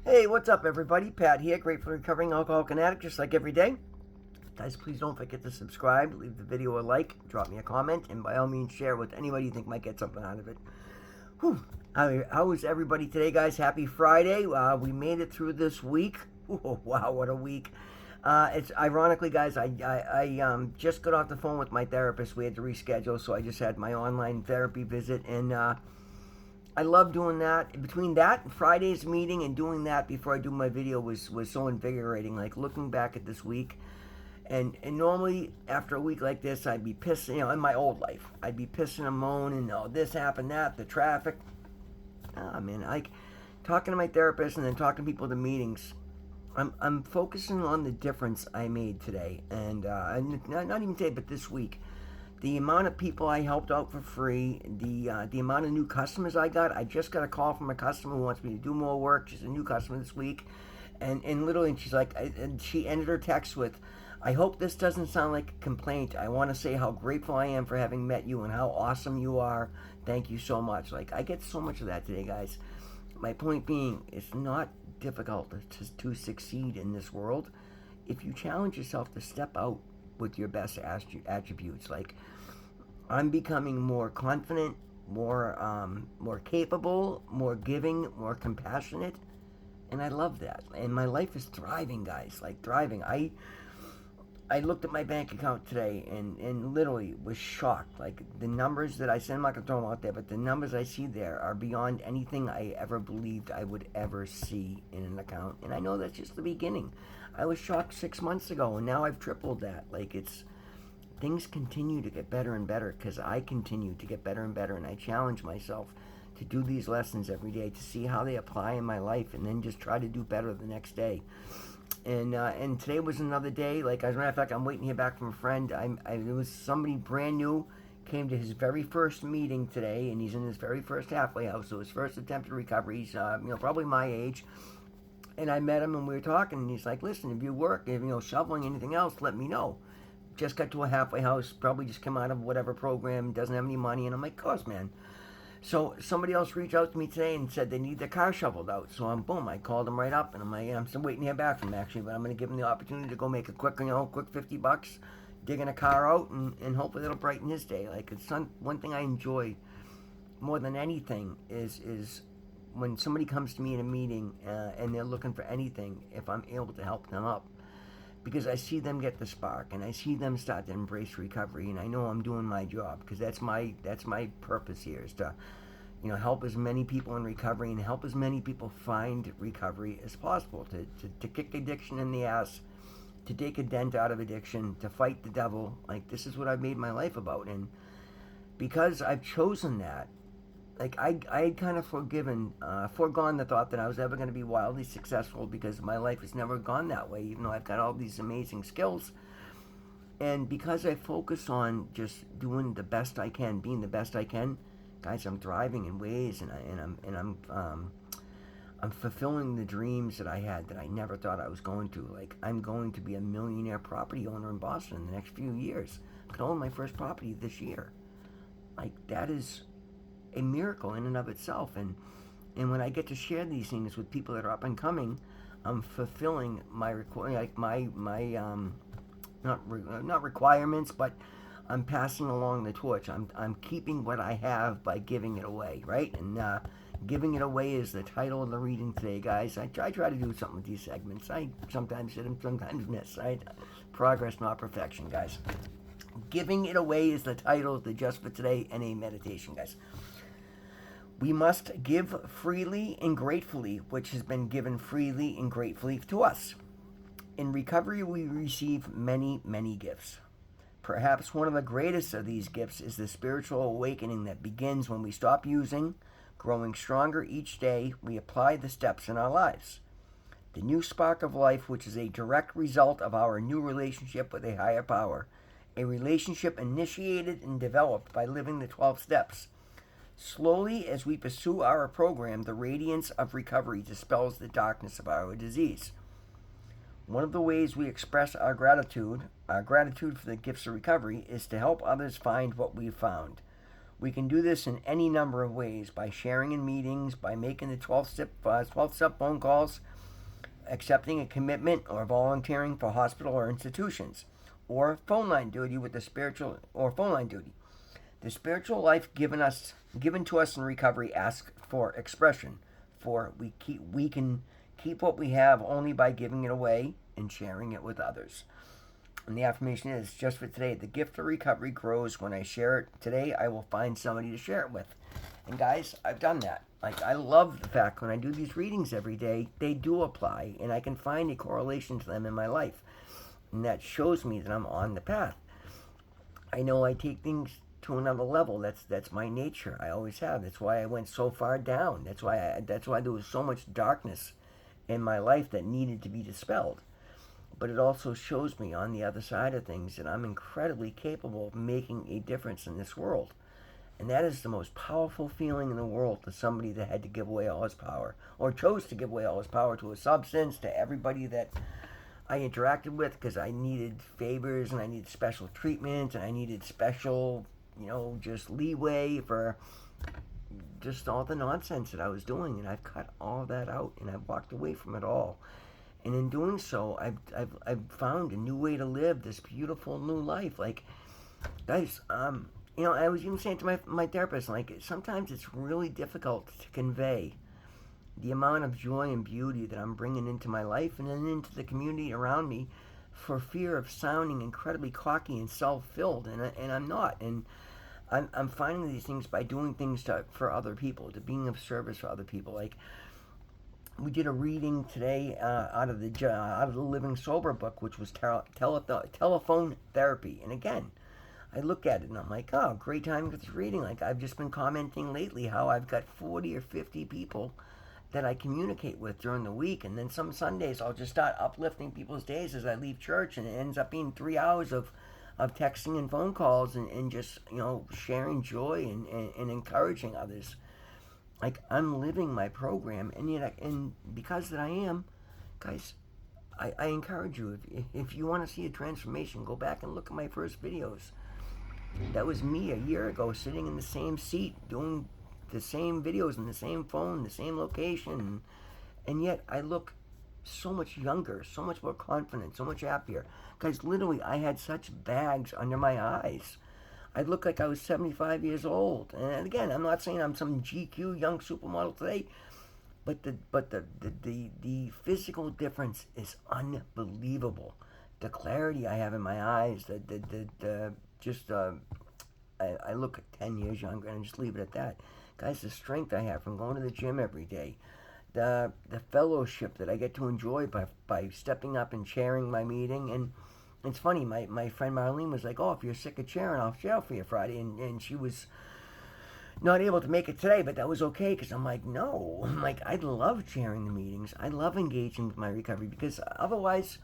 Hey, what's up, everybody? Pat here, grateful recovering alcoholic and addict, just like every day. Guys, please don't forget to subscribe, leave the video a like, drop me a comment, and by all means, share with anybody you think might get something out of it. Whew. How is everybody today, guys? Happy Friday. We made it through this week. Whoa, wow, what a week. It's ironically, guys, I just got off the phone with my therapist. We had to reschedule, so I just had my online therapy visit, and I love doing that. Between that and Friday's meeting and doing that before I do my video was so invigorating. Like looking back at this week, and normally after a week like this, I'd be pissing. In my old life, I'd be pissing and moaning. Oh, this happened, that, the traffic. Ah, man, like talking to my therapist and then talking to people at the meetings. I'm focusing on the difference I made today, and not even today, but this week. The amount of people I helped out for free, the amount of new customers I got. I just got a call from a customer who wants me to do more work. She's a new customer this week, and literally, she's like, and she ended her text with, "I hope this doesn't sound like a complaint. I want to say how grateful I am for having met you and how awesome you are. Thank you so much." Like I get so much of that today, guys. My point being, it's not difficult to succeed in this world if you challenge yourself to step out with your best attributes. Like I'm becoming more confident, more capable, more giving, more compassionate, and I love that. And my life is thriving, guys. Like thriving. I looked at my bank account today and literally was shocked. Like the numbers that I send, I'm not gonna throw them out there, but the numbers I see there are beyond anything I ever believed I would ever see in an account. And I know that's just the beginning. I was shocked 6 months ago, and now I've tripled that. Like things continue to get better and better because I continue to get better and better, and I challenge myself to do these lessons every day to see how they apply in my life, and then just try to do better the next day. And today was another day. Like as a matter of fact, I'm waiting to hear back from a friend. It was somebody brand new came to his very first meeting today, and he's in his very first halfway house. So his first attempt at recovery. He's probably my age. And I met him and we were talking. And he's like, "Listen, if you work, if shoveling, anything else, let me know." Just got to a halfway house. Probably just come out of whatever program. Doesn't have any money. And I'm like, "Of course, man." So somebody else reached out to me today and said they need their car shoveled out. So I called them right up, and I'm like, I'm still waiting to hear back from them actually, but I'm going to give them the opportunity to go make a quick $50, digging a car out, and hopefully it'll brighten his day. Like one thing I enjoy more than anything is when somebody comes to me in a meeting and they're looking for anything, if I'm able to help them up. Because I see them get the spark, and I see them start to embrace recovery, and I know I'm doing my job because that's my purpose here is to, help as many people in recovery and help as many people find recovery as possible. To kick addiction in the ass, to take a dent out of addiction, to fight the devil. Like this is what I've made my life about, and because I've chosen that. Like I had kind of foregone the thought that I was ever going to be wildly successful because my life has never gone that way, even though I've got all these amazing skills. And because I focus on just doing the best I can, being the best I can, guys, I'm thriving in ways, and I'm fulfilling the dreams that I had that I never thought I was going to. Like I'm going to be a millionaire property owner in Boston in the next few years. I can own my first property this year. Like that is a miracle in and of itself, and when I get to share these things with people that are up and coming, I'm fulfilling my not requirements, but I'm passing along the torch. I'm keeping what I have by giving it away, right? And giving it away is the title of the reading today, guys. I try to do something with these segments. I sometimes hit them, sometimes miss. Right? Progress, not perfection, guys. Giving it away is the title of the Just for Today NA meditation, guys. We must give freely and gratefully, which has been given freely and gratefully to us. In recovery, we receive many, many gifts. Perhaps one of the greatest of these gifts is the spiritual awakening that begins when we stop using, growing stronger each day, we apply the steps in our lives. The new spark of life, which is a direct result of our new relationship with a higher power, a relationship initiated and developed by living the 12 steps. Slowly, as we pursue our program, the radiance of recovery dispels the darkness of our disease. One of the ways we express our gratitude for the gifts of recovery, is to help others find what we've found. We can do this in any number of ways, by sharing in meetings, by making the 12-step phone calls, accepting a commitment or volunteering for hospital or institutions, or phone line duty with the spiritual or phone line duty. The spiritual life given to us in recovery asks for expression. For we can keep what we have only by giving it away and sharing it with others. And the affirmation is, just for today, the gift of recovery grows when I share it. Today, I will find somebody to share it with. And guys, I've done that. Like, I love the fact when I do these readings every day, they do apply, and I can find a correlation to them in my life. And that shows me that I'm on the path. I know I take things to another level. That's my nature. I always have. That's why I went so far down. That's why there was so much darkness in my life that needed to be dispelled. But it also shows me on the other side of things that I'm incredibly capable of making a difference in this world. And that is the most powerful feeling in the world, to somebody that had to give away all his power, or chose to give away all his power to a substance, to everybody that I interacted with, because I needed favors and I needed special treatment and I needed special, just leeway for just all the nonsense that I was doing. And I've cut all that out and I've walked away from it all. And in doing so, I've found a new way to live this beautiful new life. Like, guys, I was even saying to my therapist, like, sometimes it's really difficult to convey the amount of joy and beauty that I'm bringing into my life and then into the community around me, for fear of sounding incredibly cocky and self-filled, and I'm not. And I'm finding these things by doing things for other people, to being of service for other people. Like, we did a reading today out of the Living Sober book, which was telephone therapy. And again, I look at it and I'm like, oh, great time for this reading. Like, I've just been commenting lately how I've got 40 or 50 people that I communicate with during the week. And then some Sundays I'll just start uplifting people's days as I leave church. And it ends up being 3 hours of texting and phone calls and just, sharing joy and encouraging others. Like, I'm living my program, and yet, and because that I am, guys, I encourage you, if you want to see a transformation, go back and look at my first videos. That was me a year ago, sitting in the same seat, doing the same videos in the same phone, the same location, and yet I look so much younger, so much more confident, so much happier. Guys, literally, I had such bags under my eyes. I look like I was 75 years old. And again, I'm not saying I'm some GQ young supermodel today, but the physical difference is unbelievable. The clarity I have in my eyes, I look 10 years younger, and I just leave it at that. Guys, the strength I have from going to the gym every day, the fellowship that I get to enjoy by stepping up and chairing my meeting. And it's funny, my friend Marlene was like, oh, if you're sick of chairing, I'll chair for you Friday. And she was not able to make it today, but that was okay, because I'm like, no. I'm like, I love chairing the meetings. I love engaging with my recovery, because otherwise,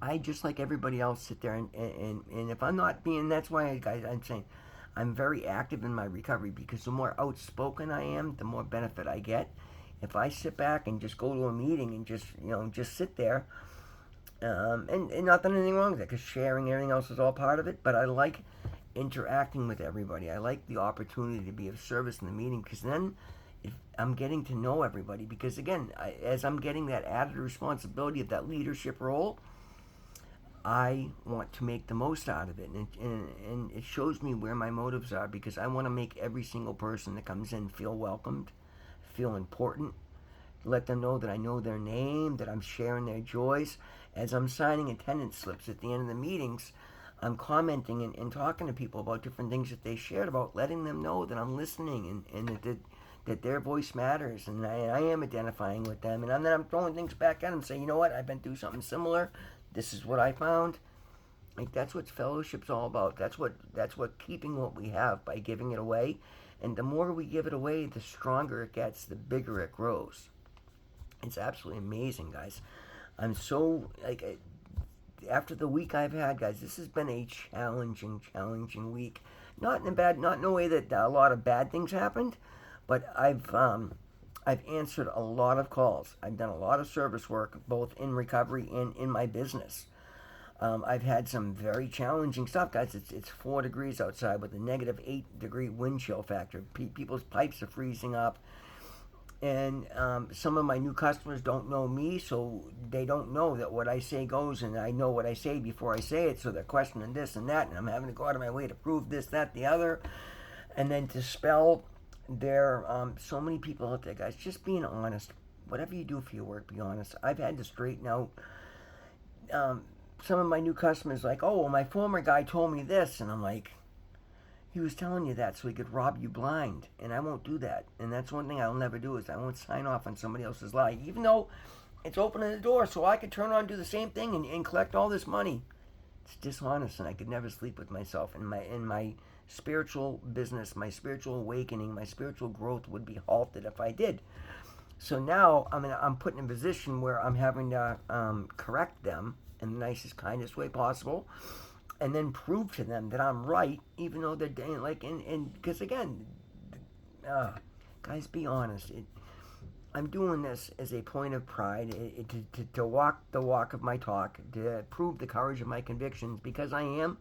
I, just like everybody else, sit there and if I'm not being, that's why, guys, I'm saying I'm very active in my recovery, because the more outspoken I am, the more benefit I get. If I sit back and just go to a meeting and just sit there, and not that anything wrong with it, because sharing and everything else is all part of it, but I like interacting with everybody. I like the opportunity to be of service in the meeting, because then I'm getting to know everybody. Because again, as I'm getting that added responsibility of that leadership role, I want to make the most out of it, and it shows me where my motives are, because I want to make every single person that comes in feel welcomed, feel important, let them know that I know their name, that I'm sharing their joys. As I'm signing attendance slips at the end of the meetings, I'm commenting and talking to people about different things that they shared about, letting them know that I'm listening and that their voice matters, and I am identifying with them. And then I'm throwing things back at them, saying, you know what, I've been through something similar. This is what I found. Like, that's what fellowship's all about. That's what keeping what we have by giving it away. And the more we give it away, the stronger it gets, the bigger it grows. It's absolutely amazing, guys. I'm so, like, after the week I've had, guys, this has been a challenging week. Not in a way that a lot of bad things happened, but I've answered a lot of calls. I've done a lot of service work, both in recovery and in my business. I've had some very challenging stuff, guys. It's 4 degrees outside with a -8 degree wind chill factor. People's pipes are freezing up. And some of my new customers don't know me, so they don't know that what I say goes, and I know what I say before I say it, so they're questioning this and that, and I'm having to go out of my way to prove this, that, the other, and then to spell. There so many people out there, guys. Just being honest. Whatever you do for your work, be honest. I've had to straighten out um, some of my new customers, like, oh, well, my former guy told me this, and I'm like, he was telling you that so he could rob you blind, and I won't do that. And that's one thing I'll never do, is I won't sign off on somebody else's lie, even though it's opening the door so I could turn on and do the same thing and collect all this money. It's dishonest, and I could never sleep with myself. In my spiritual business, my spiritual awakening, my spiritual growth would be halted if I did. So now I'm put in a position where I'm having to correct them in the nicest, kindest way possible, and then prove to them that I'm right, even though they're like, and because again, guys, be honest. I'm doing this as a point of pride, to walk the walk of my talk, to prove the courage of my convictions, because I am.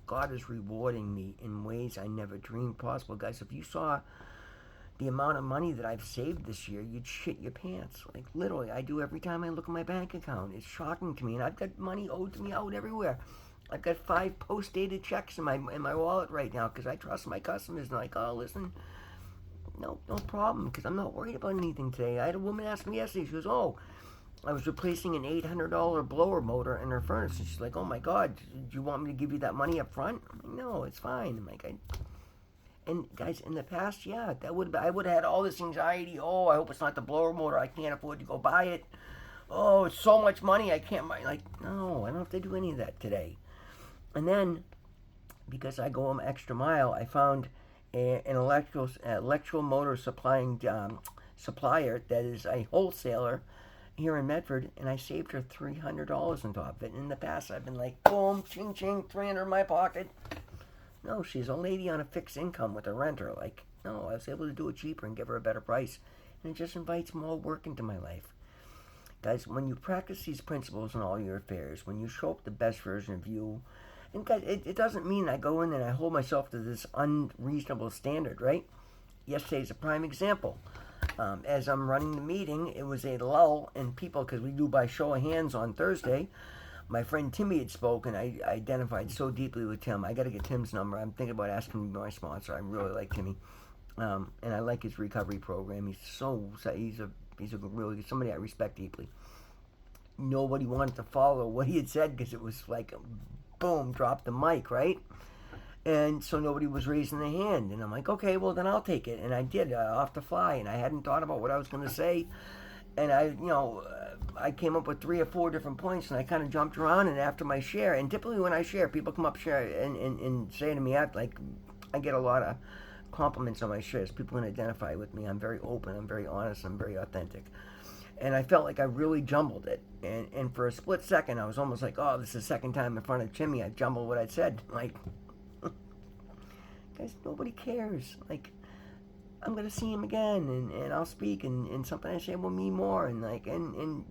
God is rewarding me in ways I never dreamed possible, guys. If you saw the amount of money that I've saved this year, you'd shit your pants. Like, literally, I do every time I look at my bank account. It's shocking to me, and I've got money owed to me out everywhere. I've got 5 post-dated checks in my wallet right now because I trust my customers. And like, oh, listen, no problem, because I'm not worried about anything today. I had a woman ask me yesterday. She goes, oh, I was replacing an $800 blower motor in her furnace, and she's like, oh my God, do you want me to give you that money up front? I'm like, no, it's fine. I'm like, and guys, in the past, yeah, I would have had all this anxiety. Oh, I hope it's not the blower motor. I can't afford to go buy it. Oh, it's so much money. I can't buy. Like, no, I don't have to do any of that today. And then, because I go an extra mile, I found an electrical motor supplier that is a wholesaler here in Medford, and I saved her $300 on top of it. In the past, I've been like, boom, ching ching, 300 in my pocket. No, she's a lady on a fixed income with a renter. Like, no, I was able to do it cheaper and give her a better price, and it just invites more work into my life. Guys, when you practice these principles in all your affairs, when you show up the best version of you, and guys, it doesn't mean I go in and I hold myself to this unreasonable standard, right? Yesterday's a prime example. As I'm running the meeting, it was a lull in people, because we do by show of hands on Thursday. My friend Timmy had spoken. I identified so deeply with Tim. I got to get Tim's number. I'm thinking about asking him to be my sponsor. I really like Timmy, and I like his recovery program. He's a really somebody I respect deeply. Nobody wanted to follow what he had said because it was like, boom, drop the mic, right? And so nobody was raising their hand. And I'm like, okay, well, then I'll take it. And I did, off the fly. And I hadn't thought about what I was going to say. And I came up with 3 or 4 different points. And I kind of jumped around. And after my share, and typically when I share, people come up share and say to me, I get a lot of compliments on my shares. People can identify with me. I'm very open. I'm very honest. I'm very authentic. And I felt like I really jumbled it. And for a split second, I was almost like, oh, this is the second time in front of Jimmy I've jumbled what I said. Like, guys, nobody cares. Like, I'm gonna see him again, and I'll speak, and something I say will mean more, and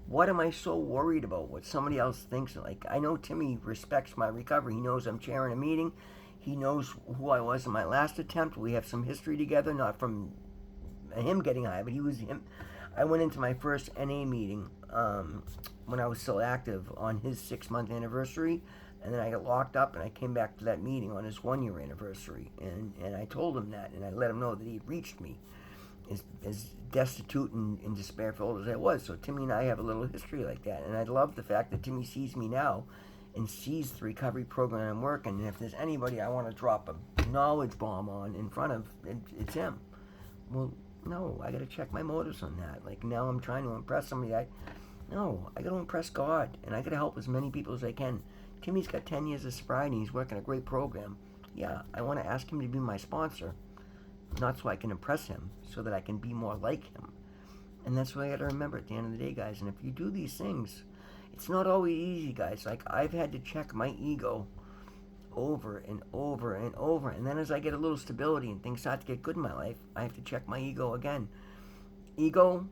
what am I so worried about what somebody else thinks? Like, I know Timmy respects my recovery. He knows I'm chairing a meeting. He knows who I was in my last attempt. We have some history together, not from him getting high, but he was him. I went into my first NA meeting when I was still active on his 6-month anniversary. And then I got locked up, and I came back to that meeting on his 1-year anniversary. And I told him that, and I let him know that he had reached me, as destitute and despair-filled as I was. So Timmy and I have a little history like that. And I love the fact that Timmy sees me now and sees the recovery program I'm working. And if there's anybody I want to drop a knowledge bomb on in front of, it's him. Well, no, I got to check my motives on that. Like, now I'm trying to impress somebody. I got to impress God, and I got to help as many people as I can. Timmy's got 10 years of sobriety. He's working a great program. Yeah, I want to ask him to be my sponsor, not so I can impress him, so that I can be more like him. And that's what I got to remember at the end of the day, guys. And if you do these things, it's not always easy, guys. Like, I've had to check my ego over and over and over. And then as I get a little stability and things start to get good in my life, I have to check my ego again. Ego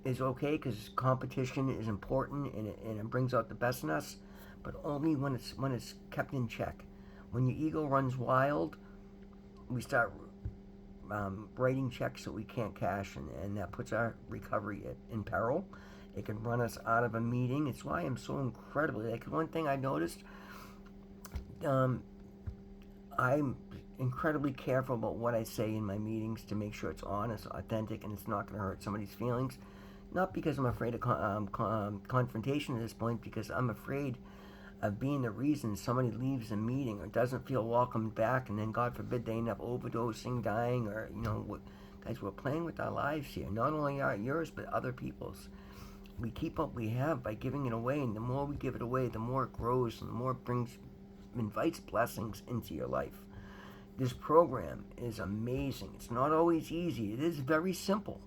is okay because competition is important, and it brings out the best in us. But only when it's kept in check. When your ego runs wild, we start writing checks that we can't cash, and that puts our recovery in peril. It can run us out of a meeting. It's why I'm so incredibly, like, one thing I noticed, I'm incredibly careful about what I say in my meetings to make sure it's honest, authentic, and it's not going to hurt somebody's feelings. Not because I'm afraid of confrontation at this point, because I'm afraid of being the reason somebody leaves a meeting or doesn't feel welcomed back, and then God forbid they end up overdosing, dying, or guys, we're playing with our lives here. Not only yours, but other people's. We keep what we have by giving it away, and the more we give it away, the more it grows, and the more it invites blessings into your life. This program is amazing. It's not always easy. It is very simple.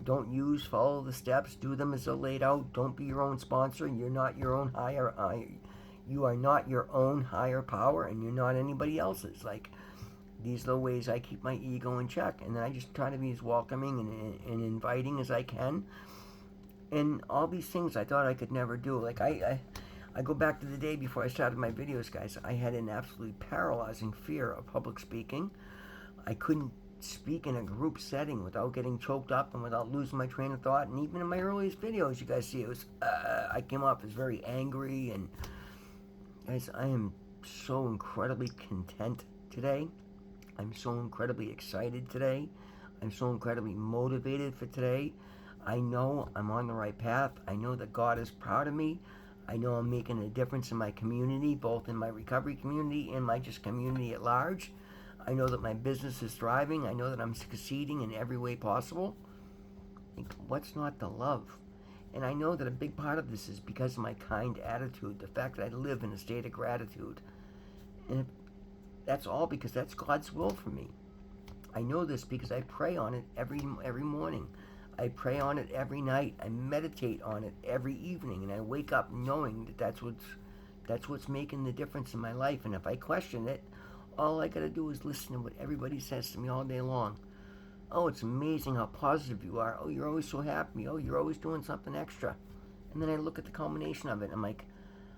Don't follow the steps, do them as they're laid out. Don't be your own sponsor. You're not your own you are not your own higher power, and you're not anybody else's. Like, these are the ways I keep my ego in check, and then I just try to be as welcoming and inviting as I can. And all these things I thought I could never do. Like, I go back to the day before I started my videos, guys. I had an absolutely paralyzing fear of public speaking. I couldn't speak in a group setting without getting choked up and without losing my train of thought. And even in my earliest videos, you guys see it was I came off as very angry. And guys, I am so incredibly content today. I'm so incredibly excited today. I'm so incredibly motivated for today. I know I'm on the right path. I know that God is proud of me. I know I'm making a difference in my community, both in my recovery community and my just community at large. I know that my business is thriving. I know that I'm succeeding in every way possible. Like, what's not to love? And I know that a big part of this is because of my kind attitude, the fact that I live in a state of gratitude. And that's all because that's God's will for me. I know this because I pray on it every morning. I pray on it every night. I meditate on it every evening, and I wake up knowing that that's what's making the difference in my life. And if I question it, all I gotta do is listen to what everybody says to me all day long. Oh, it's amazing how positive you are. Oh, you're always so happy. Oh, you're always doing something extra. And then I look at the culmination of it, and I'm like,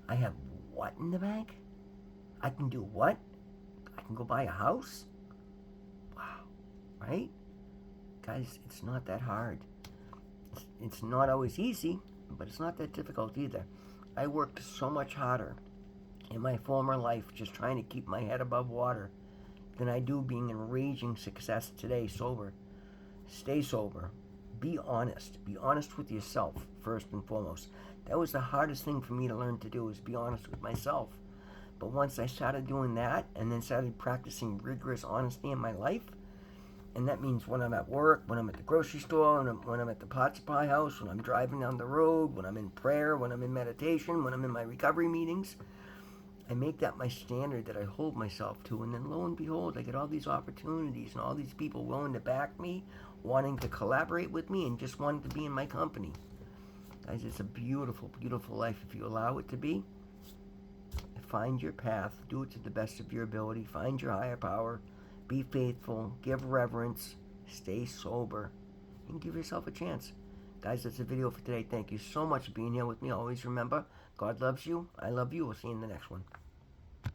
I have what in the bank? I can do what? I can go buy a house? Wow, right? Guys, it's not that hard. It's not always easy, but it's not that difficult either. I worked so much harder in my former life just trying to keep my head above water than I do being in raging success today sober. Stay sober. Be honest. Be honest with yourself first and foremost. That was the hardest thing for me to learn to do, is be honest with myself. But once I started doing that and then started practicing rigorous honesty in my life, and that means when I'm at work, when I'm at the grocery store, when I'm at the Pot Pie house, when I'm driving down the road, when I'm in prayer, when I'm in meditation, when I'm in my recovery meetings, I make that my standard that I hold myself to. And then lo and behold, I get all these opportunities and all these people willing to back me, wanting to collaborate with me, and just wanting to be in my company. Guys, it's a beautiful, beautiful life if you allow it to be. Find your path. Do it to the best of your ability. Find your higher power. Be faithful, give reverence, stay sober, and give yourself a chance. Guys, that's the video for today. Thank you so much for being here with me. Always remember, God loves you. I love you. We'll see you in the next one.